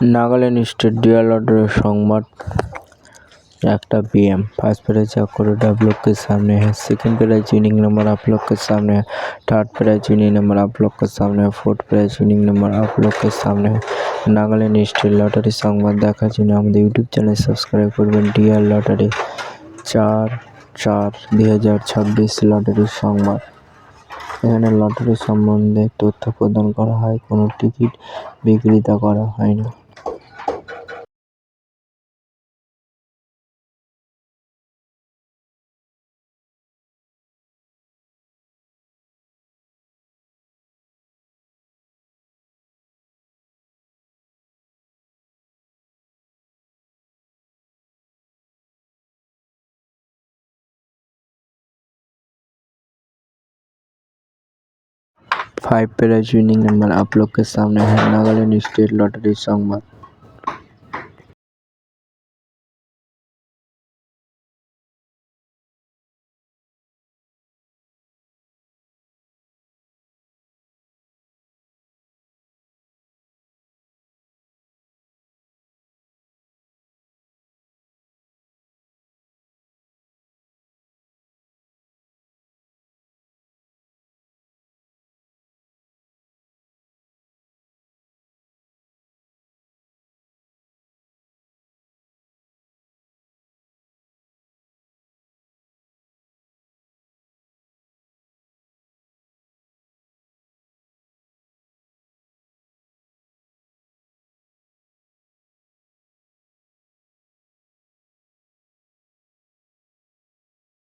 Nagaland state dear lottery Sambad একটা PM first prize 1 crore आप लोग के सामने है। सेकंड प्राइज विनिंग नंबर आप लोग के सामने है। थर्ड प्राइज विनिंग नंबर आप लोग के सामने है। फोर्थ प्राइज विनिंग नंबर आप लोग के सामने है। नागालैंड स्टेट लॉटरी संबाद देखार জন্য আমাদের ইউটিউব চ্যানেল সাবস্ক্রাইব করবেন। ডিয়ার লটারি 4/4/2026 লটারি সংবাদ। এখানে লটারি সম্বন্ধে তথ্য প্রদান করা হয়, কোনো টিকিট বিক্রিতা করা হয় না। फाइव प्राइज विनिंग नंबर आप लोग के सामने है। Nagaland state lottery Sambad.